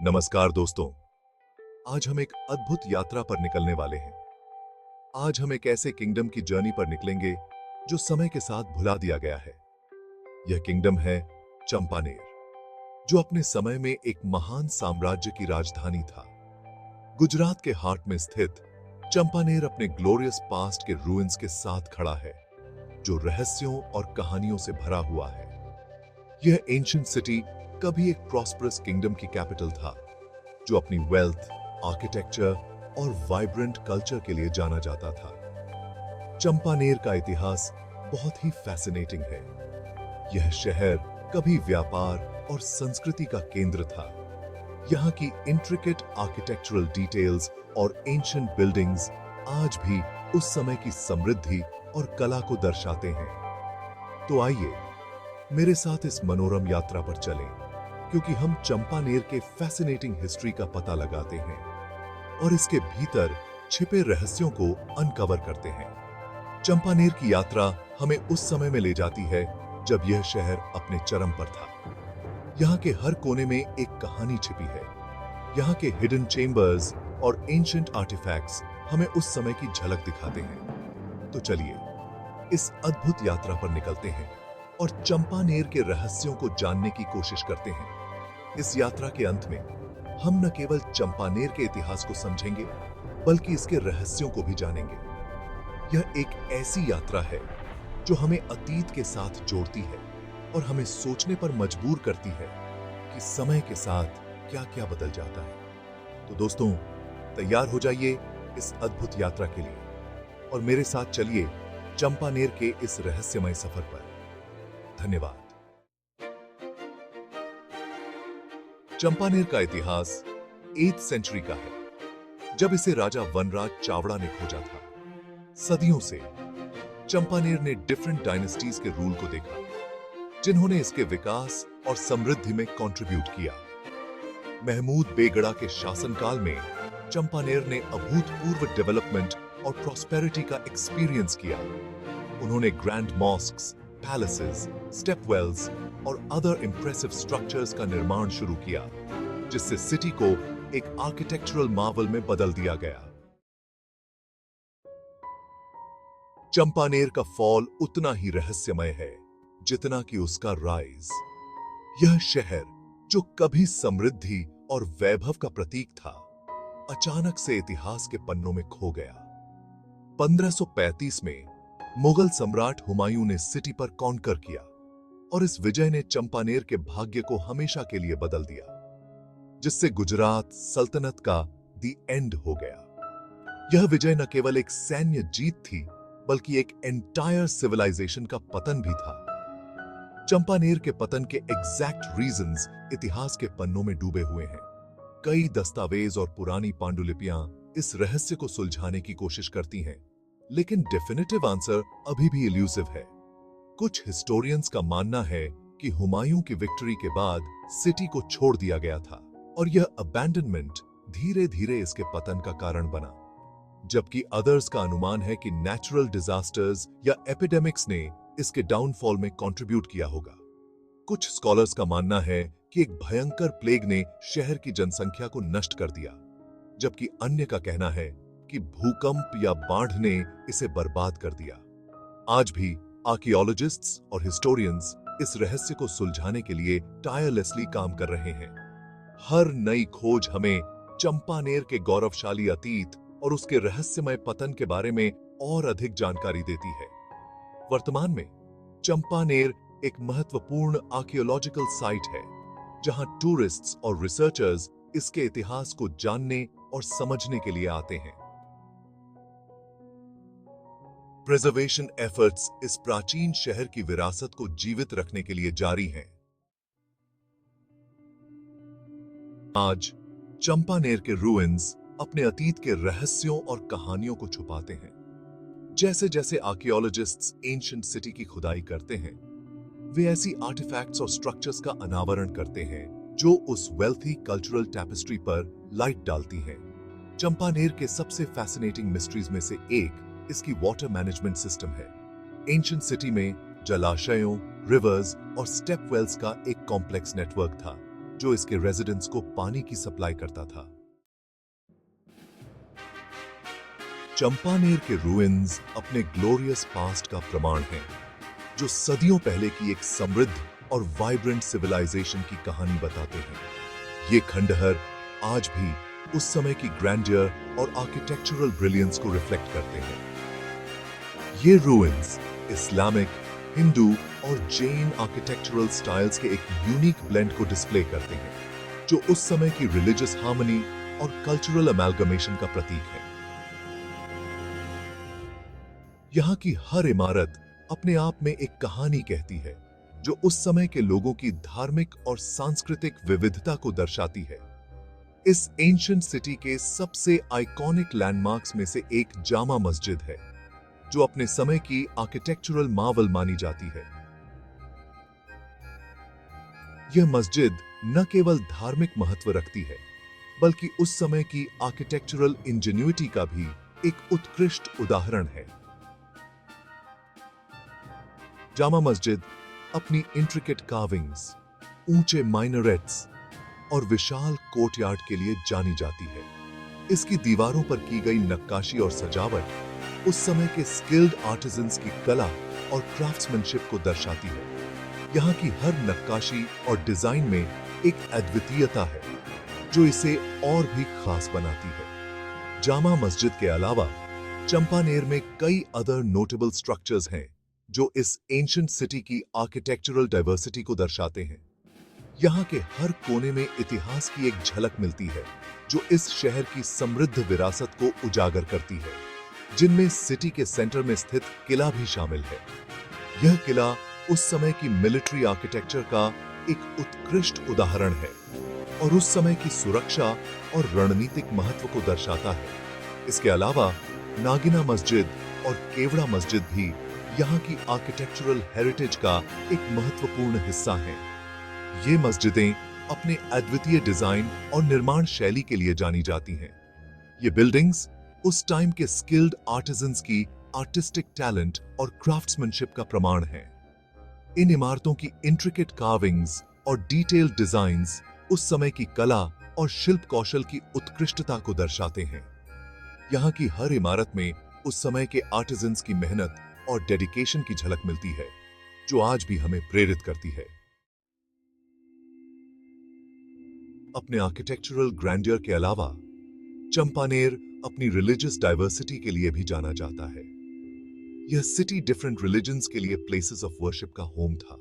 नमस्कार दोस्तों। आज हम एक अद्भुत यात्रा पर निकलने वाले हैं। आज हम एक ऐसे किंगडम की जर्नी पर निकलेंगे जो समय के साथ भुला दिया गया है। यह किंगडम है चंपानेर, जो अपने समय में एक महान साम्राज्य की राजधानी था। गुजरात के हार्ट में स्थित चंपानेर अपने ग्लोरियस पास्ट के रूइंस के साथ खड़ा है, जो रहस्यों और कहानियों से भरा हुआ है। यह एंशिएंट सिटी कभी एक प्रॉस्परस किंगडम की कैपिटल था, जो अपनी वेल्थ, आर्किटेक्चर और वाइब्रेंट कल्चर के लिए जाना जाता था। चंपानेर का इतिहास बहुत ही फैसिनेटिंग है। यह शहर कभी व्यापार और संस्कृति का केंद्र था। यहाँ की इंट्रिकेट आर्किटेक्चरल डिटेल्स और एंशिएंट बिल्डिंग्स आज भी उस समय की समृद्धि और कला को दर्शाते हैं। तो आइए मेरे साथ इस मनोरम यात्रा पर चलें, क्योंकि हम चंपानेर के फैसिनेटिंग हिस्ट्री का पता लगाते हैं और इसके भीतर छिपे रहस्यों को अनकवर करते हैं। चंपानेर की यात्रा हमें उस समय में ले जाती है जब यह शहर अपने चरम पर था। यहाँ के हर कोने में एक कहानी छिपी है। यहाँ के हिडन चेंबर्स और एंशिएंट आर्टिफैक्ट्स हमें उस समय की झलक दिखाते हैं। तो चलिए इस अद्भुत यात्रा पर निकलते हैं और चंपानेर के रहस्यों को जानने की कोशिश करते हैं। इस यात्रा के अंत में हम न केवल चंपानेर के इतिहास को समझेंगे, बल्कि इसके रहस्यों को भी जानेंगे। यह एक ऐसी यात्रा है जो हमें अतीत के साथ जोड़ती है और हमें सोचने पर मजबूर करती है कि समय के साथ क्या-क्या बदल जाता है। तो दोस्तों, तैयार हो जाइए इस अद्भुत यात्रा के लिए और मेरे साथ चलिए चंपानेर के इस रहस्यमय सफर पर। धन्यवाद। चंपानेर का इतिहास 8th सेंचुरी का है, जब इसे राजा वनराज चावड़ा ने खोजा था। सदियों से चंपानेर ने डिफरेंट डायनेस्टीज के रूल को देखा, जिन्होंने इसके विकास और समृद्धि में कंट्रीब्यूट किया। महमूद बेगड़ा के शासनकाल में चंपानेर ने अभूतपूर्व डेवलपमेंट और प्रॉस्पेरिटी का एक्सपीरियंस किया। उन्होंने ग्रैंड मॉस्क्स, पैलेसेस, स्टेपवेल्स और अदर इंप्रेसिव स्ट्रक्चर्स का निर्माण शुरू किया, जिससे सिटी को एक आर्किटेक्चरल मार्वल में बदल दिया गया। चंपानेर का फॉल उतना ही रहस्यमय है जितना कि उसका राइज। यह शहर, जो कभी समृद्धि और वैभव का प्रतीक था, अचानक से इतिहास के पन्नों में खो गया। 1535 में मुगल सम्राट हुमायूं ने सिटी पर कॉन्कर किया और इस विजय ने चंपानेर के भाग्य को हमेशा के लिए बदल दिया, जिससे गुजरात सल्तनत का द एंड हो गया। यह विजय न केवल एक सैन्य जीत थी, बल्कि एक एंटायर सिविलाइजेशन का पतन भी था। चंपानेर के पतन के एग्जैक्ट रीजंस इतिहास के पन्नों में डूबे हुए हैं। कई दस्तावेज और पुरानी पांडुलिपियां इस रहस्य को सुलझाने की कोशिश करती हैं, लेकिन डेफिनेटिव आंसर अभी भी इल्यूसिव है। कुछ हिस्टोरियंस का मानना है कि हुमायूं की विक्ट्री के बाद सिटी को छोड़ दिया गया था और यह अबैंडनमेंट धीरे धीरे इसके पतन का कारण बना, जबकि अदर्स का अनुमान है कि नेचुरल डिजास्टर्स या एपिडेमिक्स ने इसके डाउनफॉल में कंट्रीब्यूट किया होगा। कुछ स्कॉलर्स का मानना है कि एक भयंकर प्लेग ने शहर की जनसंख्या को नष्ट कर दिया, जबकि अन्य का कहना है कि भूकंप या बाढ़ ने इसे बर्बाद कर दिया। आज भी आर्कियोलॉजिस्ट्स और हिस्टोरियंस इस रहस्य को सुलझाने के लिए टायरलेसली काम कर रहे हैं। हर नई खोज हमें चंपानेर के गौरवशाली अतीत और उसके रहस्यमय पतन के बारे में और अधिक जानकारी देती है। वर्तमान में चंपानेर एक महत्वपूर्ण आर्कियोलॉजिकल साइट है, जहां टूरिस्ट्स और रिसर्चर्स इसके इतिहास को जानने और समझने के लिए आते हैं। प्रिजर्वेशन एफर्ट्स इस प्राचीन शहर की विरासत को जीवित रखने के लिए जारी हैं। आज चंपानेर के रूइंस अपने अतीत के रहस्यों और कहानियों को छुपाते हैं। जैसे जैसे आर्कियोलॉजिस्ट्स एंशिएंट सिटी की खुदाई करते हैं, वे ऐसी आर्टिफैक्ट्स और स्ट्रक्चर्स का अनावरण करते हैं जो उस वेल्थी कल्चरल टैपेस्ट्री पर लाइट डालती हैं। चंपानेर के सबसे फैसिनेटिंग मिस्ट्रीज में से एक इसकी वाटर मैनेजमेंट सिस्टम है। एंशिएंट सिटी में जलाशयों, रिवर्स और स्टेपवेल्स का एक कॉम्प्लेक्स नेटवर्क था, जो इसके रेजिडेंट्स को पानी की सप्लाई करता था। चंपानेर के रूइंस अपने ग्लोरियस पास्ट का प्रमाण हैं, जो सदियों पहले की एक समृद्ध और वाइब्रेंट सिविलाइजेशन की कहानी बताते हैं। ये खंडहर आज भी उस समय की ग्रैंडियर और आर्किटेक्चरल ब्रिलियंस को रिफ्लेक्ट करते हैं। ये रूइंस इस्लामिक, हिंदू और जैन आर्किटेक्चरल स्टाइल्स के एक यूनिक ब्लेंड को डिस्प्ले करते हैं, जो उस समय की रिलीजियस हार्मनी और कल्चरल अमेलगमेशन का प्रतीक है। यहाँ की हर इमारत अपने आप में एक कहानी कहती है, जो उस समय के लोगों की धार्मिक और सांस्कृतिक विविधता को दर्शाती है। इस एंशिएंट सिटी के सबसे आइकॉनिक लैंडमार्क्स में से एक जामा मस्जिद है, जो अपने समय की आर्किटेक्चरल मार्वल मानी जाती है। यह मस्जिद न केवल धार्मिक महत्व रखती है, बल्कि उस समय की आर्किटेक्चरल इंजेन्युइटी का भी एक उत्कृष्ट उदाहरण है। जामा मस्जिद अपनी इंट्रिकेट कार्विंग्स, ऊंचे माइनरेट्स और विशाल कोर्टयार्ड के लिए जानी जाती है। इसकी दीवारों पर की गई नक्काशी और सजावट उस समय के स्किल्ड आर्टिजन्स की कला और क्राफ्ट्समैनशिप को दर्शाती है। यहाँ की हर नक्काशी और डिजाइन में एक अद्वितीयता है, जो इसे और भी खास बनाती है। जामा मस्जिद के अलावा चंपानेर में कई अदर नोटेबल स्ट्रक्चर्स हैं, जो इस एंशिएंट सिटी की आर्किटेक्चरल डाइवर्सिटी को दर्शाते हैं। यहाँ के हर कोने में इतिहास की एक झलक मिलती है, जो इस शहर की समृद्ध विरासत को उजागर करती है, जिनमें सिटी के सेंटर में स्थित किला भी शामिल है। यह किला उस समय की मिलिट्री आर्किटेक्चर का एक उत्कृष्ट उदाहरण है और उस समय की सुरक्षा और रणनीतिक महत्व को दर्शाता है। इसके अलावा नागिना मस्जिद और केवड़ा मस्जिद भी यहाँ की आर्किटेक्चरल हेरिटेज का एक महत्वपूर्ण हिस्सा हैं। ये मस्जिदें अपने अद्वितीय डिजाइन और निर्माण शैली के लिए जानी जाती हैं। ये बिल्डिंग्स उस टाइम के स्किल्ड आर्टिजन्स की आर्टिस्टिक टैलेंट और क्राफ्ट्समैनशिप का प्रमाण है। इन इमारतों की इंट्रिकेट कार्विंग्स और डिटेल्ड डिजाइन्स उस समय की कला और शिल्प कौशल की उत्कृष्टता को दर्शाते हैं। यहाँ की हर इमारत में उस समय के आर्टिजन्स की मेहनत और डेडिकेशन की झलक मिलती है, जो आज भी हमें प्रेरित करती है। अपने आर्किटेक्चरल ग्रैंडियर के अलावा चंपानेर अपनी रिलीजियस डाइवर्सिटी के लिए भी जाना जाता है। यह सिटी डिफरेंट रिलीजन्स के लिए प्लेसेस ऑफ वर्शिप का होम था,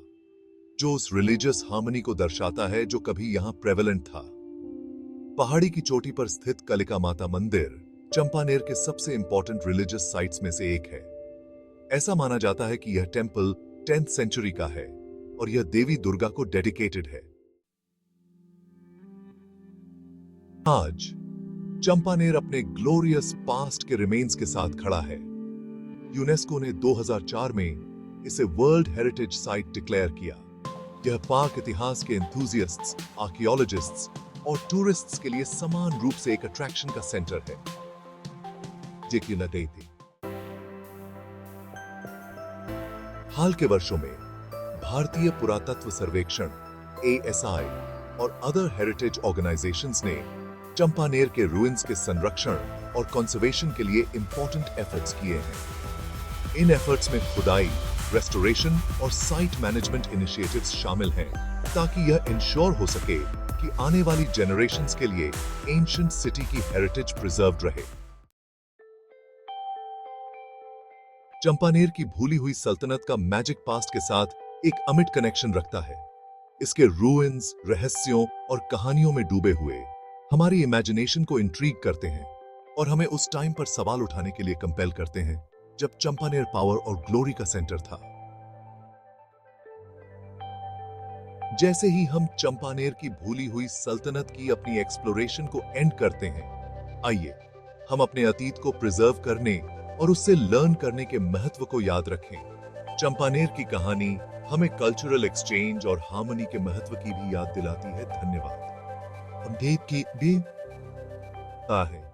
जो उस रिलीजियस हार्मनी को दर्शाता है जो कभी यहां प्रेवेलेंट था। पहाड़ी की चोटी पर स्थित कालिका माता मंदिर चंपानेर के सबसे इंपॉर्टेंट रिलीजियस साइट्स में से एक है। ऐसा माना जाता है कि यह टेंपल 10th सेंचुरी का है और यह देवी दुर्गा को डेडिकेटेड है। आज चंपानेर अपने ग्लोरियस पास्ट के रिमेन्स के साथ खड़ा है। यूनेस्को ने 2004 में इसे वर्ल्ड हेरिटेज साइट डिक्लेयर किया। यह पार्क इतिहास के एंथुसियास्ट्स, आर्कियोलॉजिस्ट्स और टूरिस्ट्स के लिए समान रूप से एक अट्रैक्शन का सेंटर है। जेकी लगे थी। हाल के वर्षों में भारतीय पुरातत्व सर्वेक्षण ASI और अदर हेरिटेज ऑर्गेनाइजेशंस ने चंपानेर के रूइंस के संरक्षण और कंजर्वेशन के लिए इंपॉर्टेंट एफर्ट्स किए हैं। इन एफर्ट्स में खुदाई, रेस्टोरेशन और साइट मैनेजमेंट इनिशिएटिव्स शामिल हैं, ताकि यह इंश्योर हो सके कि आने वाली जनरेशंस के लिए एंशिएंट सिटी की हेरिटेज प्रिजर्व्ड रहे। चंपानेर की भूली हुई सल्तनत का मैजिक पास्ट के साथ एक अमिट कनेक्शन रखता है। इसके रूइंस, रहस्यों और कहानियों में डूबे हुए हमारी इमेजिनेशन को इंट्रीग करते हैं और हमें उस टाइम पर सवाल उठाने के लिए कंपेल करते हैं जब चंपानेर पावर और ग्लोरी का सेंटर था। जैसे ही हम चंपानेर की भूली हुई सल्तनत की अपनी एक्सप्लोरेशन को एंड करते हैं, आइए हम अपने अतीत को प्रिजर्व करने और उससे लर्न करने के महत्व को याद रखें। चंपानेर की कहानी हमें कल्चरल एक्सचेंज और हार्मनी के महत्व की भी याद दिलाती है। धन्यवाद। उम्मीद की भी है।